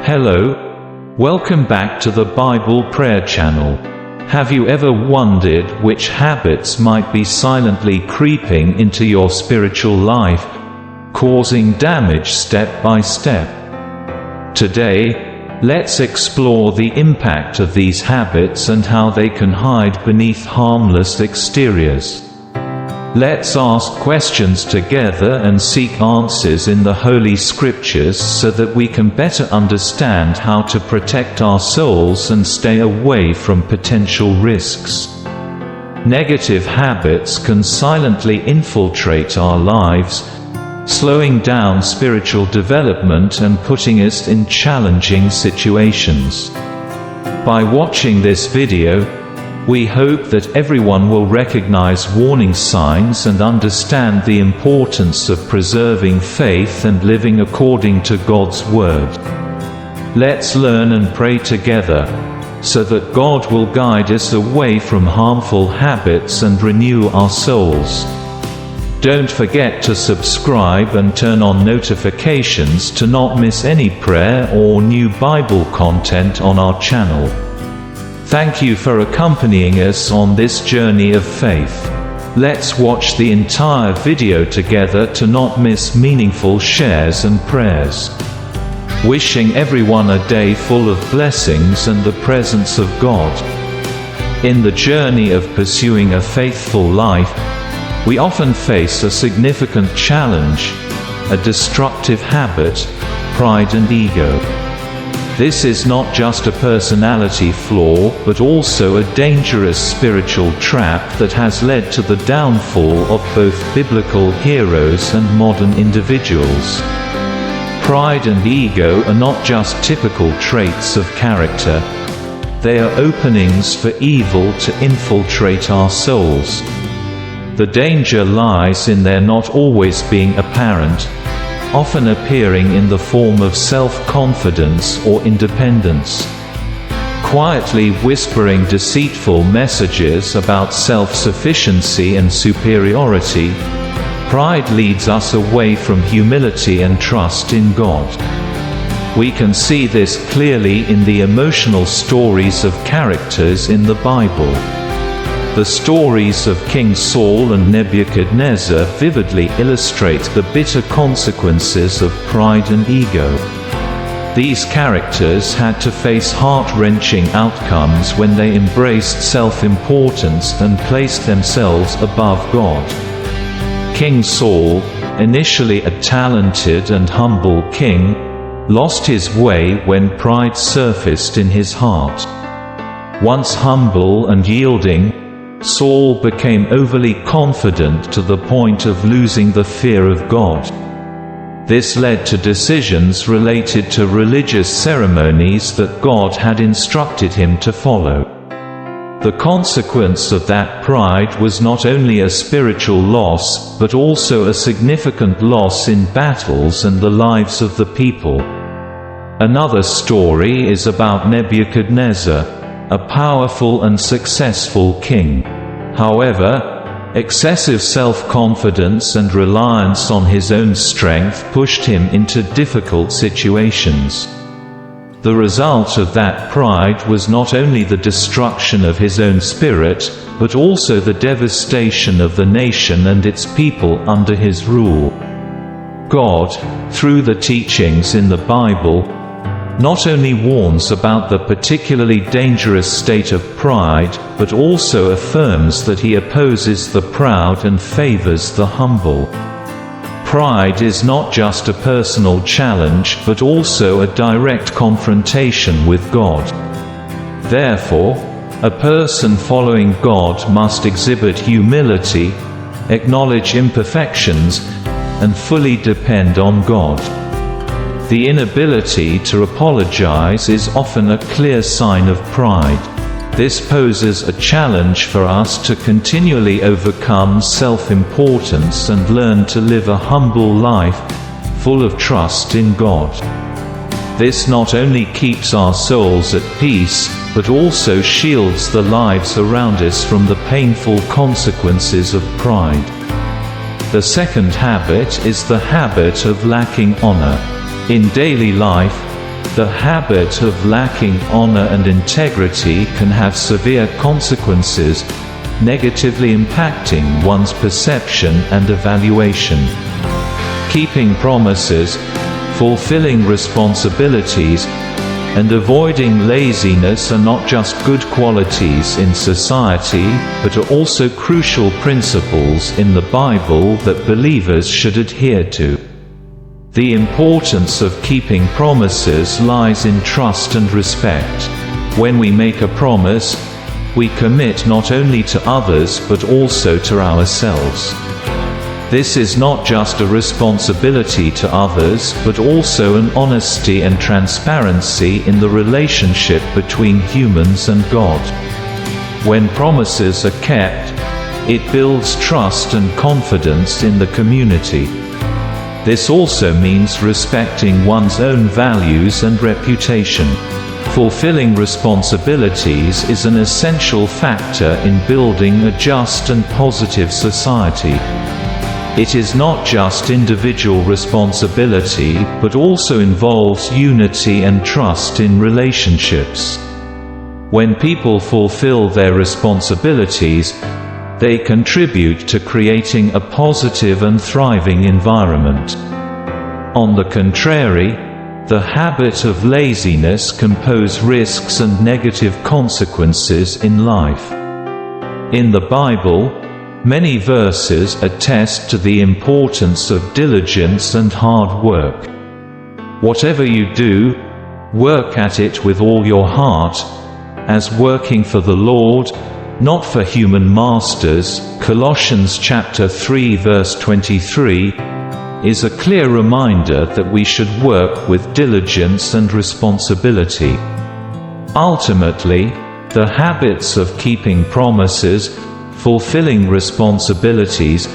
Hello. Welcome back to the Bible Prayer Channel. Have you ever wondered which habits might be silently creeping into your spiritual life, causing damage step by step? Today, let's explore the impact of these habits and how they can hide beneath harmless exteriors. Let's ask questions together and seek answers in the Holy Scriptures so that we can better understand how to protect our souls and stay away from potential risks. Negative habits can silently infiltrate our lives, slowing down spiritual development and putting us in challenging situations. By watching this video, we hope that everyone will recognize warning signs and understand the importance of preserving faith and living according to God's Word. Let's learn and pray together, so that God will guide us away from harmful habits and renew our souls. Don't forget to subscribe and turn on notifications to not miss any prayer or new Bible content on our channel. Thank you for accompanying us on this journey of faith. Let's watch the entire video together to not miss meaningful shares and prayers. Wishing everyone a day full of blessings and the presence of God. In the journey of pursuing a faithful life, we often face a significant challenge, a destructive habit, pride and ego. This is not just a personality flaw, but also a dangerous spiritual trap that has led to the downfall of both biblical heroes and modern individuals. Pride and ego are not just typical traits of character. They are openings for evil to infiltrate our souls. The danger lies in their not always being apparent, often appearing in the form of self-confidence or independence. Quietly whispering deceitful messages about self-sufficiency and superiority, pride leads us away from humility and trust in God. We can see this clearly in the emotional stories of characters in the Bible. The stories of King Saul and Nebuchadnezzar vividly illustrate the bitter consequences of pride and ego. These characters had to face heart-wrenching outcomes when they embraced self-importance and placed themselves above God. King Saul, initially a talented and humble king, lost his way when pride surfaced in his heart. Once humble and yielding, Saul became overly confident to the point of losing the fear of God. This led to decisions related to religious ceremonies that God had instructed him to follow. The consequence of that pride was not only a spiritual loss, but also a significant loss in battles and the lives of the people. Another story is about Nebuchadnezzar, a powerful and successful king. However, excessive self-confidence and reliance on his own strength pushed him into difficult situations. The result of that pride was not only the destruction of his own spirit, but also the devastation of the nation and its people under his rule. God, through the teachings in the Bible, not only warns about the particularly dangerous state of pride, but also affirms that he opposes the proud and favors the humble. Pride is not just a personal challenge, but also a direct confrontation with God. Therefore, a person following God must exhibit humility, acknowledge imperfections, and fully depend on God. The inability to apologize is often a clear sign of pride. This poses a challenge for us to continually overcome self-importance and learn to live a humble life, full of trust in God. This not only keeps our souls at peace, but also shields the lives around us from the painful consequences of pride. The second habit is the habit of lacking honor. In daily life, The habit of lacking honor and integrity can have severe consequences, negatively impacting one's perception and evaluation. Keeping promises, fulfilling responsibilities, and avoiding laziness are not just good qualities in society, but are also crucial principles in the Bible that believers should adhere to. The importance of keeping promises lies in trust and respect. When we make a promise, we commit not only to others but also to ourselves. This is not just a responsibility to others but also an honesty and transparency in the relationship between humans and God. When promises are kept, it builds trust and confidence in the community. This also means respecting one's own values and reputation. Fulfilling responsibilities is an essential factor in building a just and positive society. It is not just individual responsibility but also involves unity and trust in relationships. When people fulfill their responsibilities, they contribute to creating a positive and thriving environment. On the contrary, the habit of laziness can pose risks and negative consequences in life. In the Bible, many verses attest to the importance of diligence and hard work. Whatever you do, work at it with all your heart, as working for the Lord, not for human masters. Colossians chapter 3 verse 23 is a clear reminder that we should work with diligence and responsibility. Ultimately, the habits of keeping promises, fulfilling responsibilities,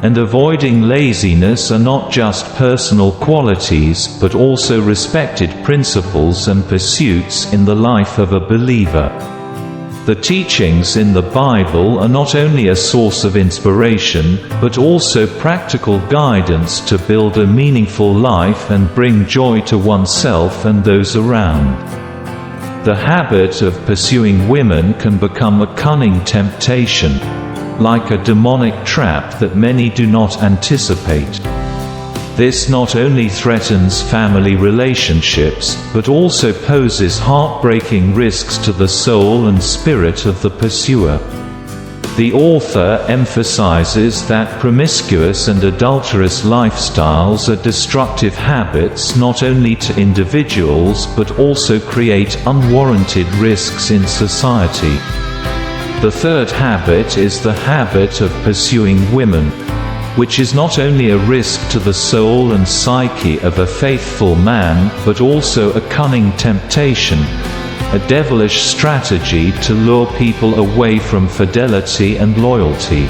and avoiding laziness are not just personal qualities but also respected principles and pursuits in the life of a believer. The teachings in the Bible are not only a source of inspiration, but also practical guidance to build a meaningful life and bring joy to oneself and those around. The habit of pursuing women can become a cunning temptation, like a demonic trap that many do not anticipate. This not only threatens family relationships, but also poses heartbreaking risks to the soul and spirit of the pursuer. The author emphasizes that promiscuous and adulterous lifestyles are destructive habits not only to individuals but also create unwarranted risks in society. The third habit is the habit of pursuing women, which is not only a risk to the soul and psyche of a faithful man but also a cunning temptation, a devilish strategy to lure people away from fidelity and loyalty.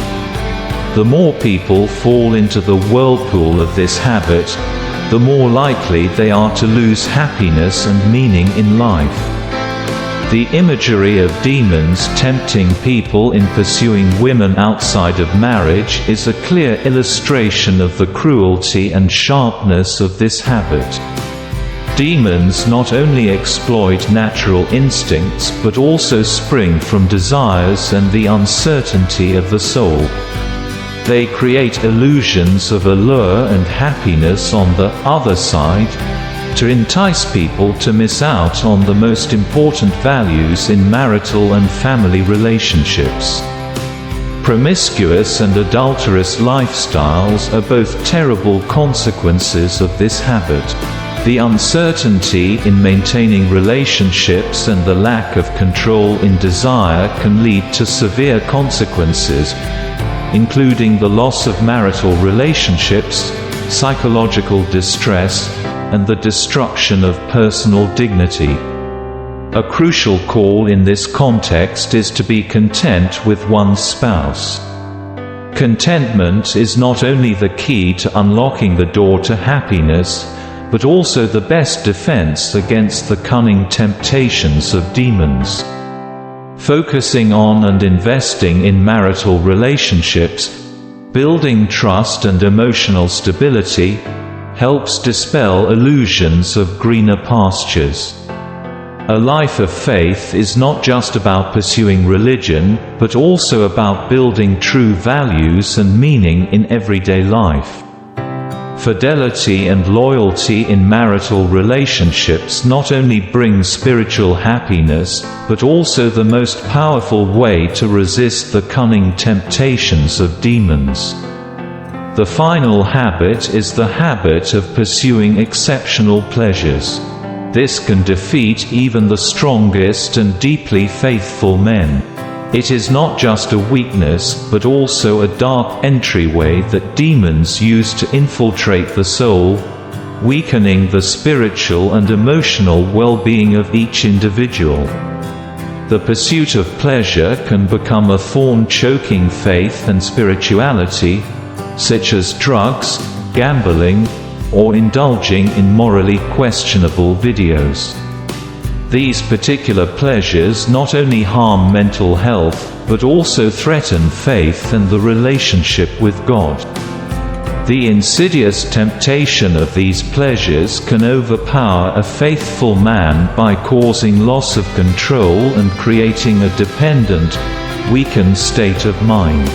The more people fall into the whirlpool of this habit, the more likely they are to lose happiness and meaning in life. The imagery of demons tempting people in pursuing women outside of marriage is a clear illustration of the cruelty and sharpness of this habit. Demons not only exploit natural instincts but also spring from desires and the uncertainty of the soul. They create illusions of allure and happiness on the other side, to entice people to miss out on the most important values in marital and family relationships. Promiscuous and adulterous lifestyles are both terrible consequences of this habit. The uncertainty in maintaining relationships and the lack of control in desire can lead to severe consequences, including the loss of marital relationships, psychological distress, and the destruction of personal dignity. A crucial call in this context is to be content with one's spouse. Contentment is not only the key to unlocking the door to happiness, but also the best defense against the cunning temptations of demons. Focusing on and investing in marital relationships, building trust and emotional stability, helps dispel illusions of greener pastures. A life of faith is not just about pursuing religion, but also about building true values and meaning in everyday life. Fidelity and loyalty in marital relationships not only bring spiritual happiness, but also the most powerful way to resist the cunning temptations of demons. The final habit is the habit of pursuing exceptional pleasures. This can defeat even the strongest and deeply faithful men. It is not just a weakness, but also a dark entryway that demons use to infiltrate the soul, weakening the spiritual and emotional well-being of each individual. The pursuit of pleasure can become a thorn choking faith and spirituality, such as drugs, gambling, or indulging in morally questionable videos. These particular pleasures not only harm mental health, but also threaten faith and the relationship with God. The insidious temptation of these pleasures can overpower a faithful man by causing loss of control and creating a dependent, weakened state of mind.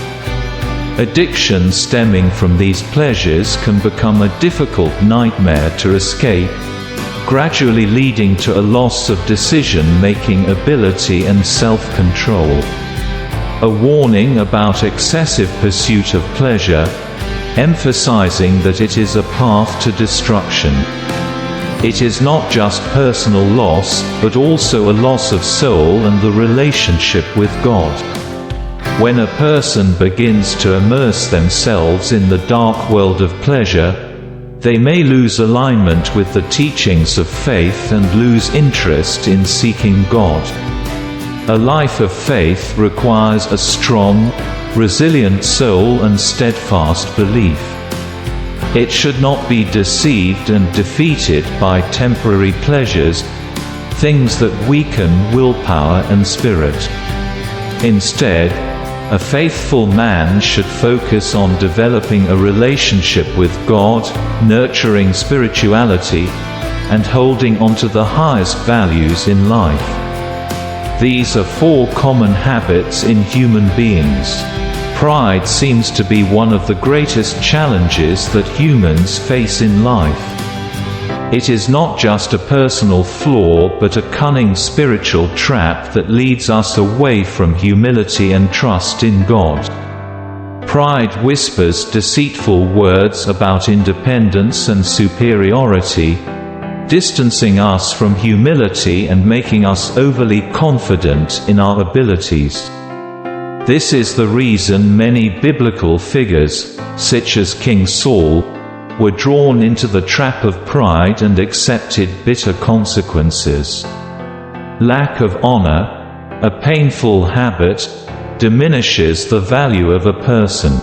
Addiction stemming from these pleasures can become a difficult nightmare to escape, gradually leading to a loss of decision-making ability and self-control. A warning about excessive pursuit of pleasure, emphasizing that it is a path to destruction. It is not just personal loss, but also a loss of soul and the relationship with God. When a person begins to immerse themselves in the dark world of pleasure, they may lose alignment with the teachings of faith and lose interest in seeking God. A life of faith requires a strong, resilient soul and steadfast belief. It should not be deceived and defeated by temporary pleasures, things that weaken willpower and spirit. Instead, a faithful man should focus on developing a relationship with God, nurturing spirituality, and holding on to the highest values in life. These are four common habits in human beings. Pride seems to be one of the greatest challenges that humans face in life. It is not just a personal flaw but a cunning spiritual trap that leads us away from humility and trust in God. Pride whispers deceitful words about independence and superiority, distancing us from humility and making us overly confident in our abilities. This is the reason many biblical figures, such as King Saul, were drawn into the trap of pride and accepted bitter consequences. Lack of honor, a painful habit, diminishes the value of a person.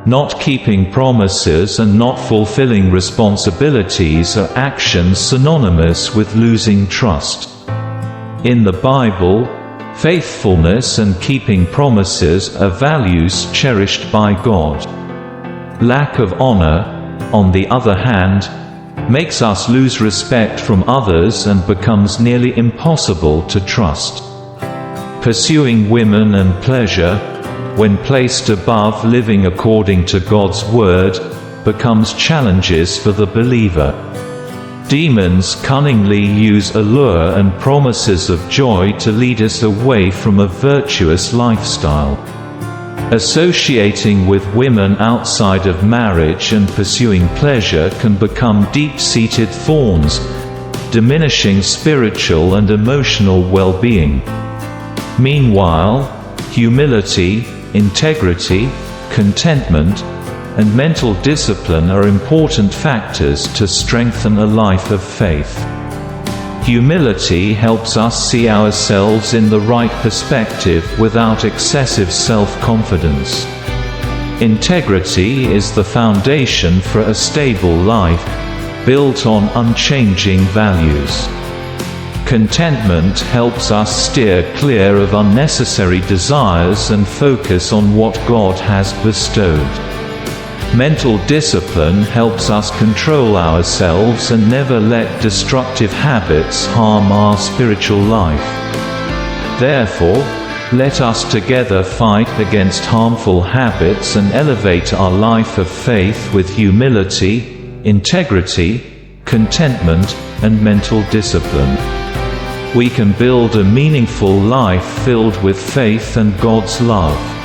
Not keeping promises and not fulfilling responsibilities are actions synonymous with losing trust. In the Bible, faithfulness and keeping promises are values cherished by God. Lack of honor, on the other hand, makes us lose respect from others and becomes nearly impossible to trust. Pursuing women and pleasure, when placed above living according to God's word, becomes challenges for the believer. Demons cunningly use allure and promises of joy to lead us away from a virtuous lifestyle. Associating with women outside of marriage and pursuing pleasure can become deep-seated thorns, diminishing spiritual and emotional well-being. Meanwhile, humility, integrity, contentment, and mental discipline are important factors to strengthen a life of faith. Humility helps us see ourselves in the right perspective without excessive self-confidence. Integrity is the foundation for a stable life, built on unchanging values. Contentment helps us steer clear of unnecessary desires and focus on what God has bestowed. Mental discipline helps us control ourselves and never let destructive habits harm our spiritual life. Therefore, let us together fight against harmful habits and elevate our life of faith with humility, integrity, contentment, and mental discipline. We can build a meaningful life filled with faith and God's love.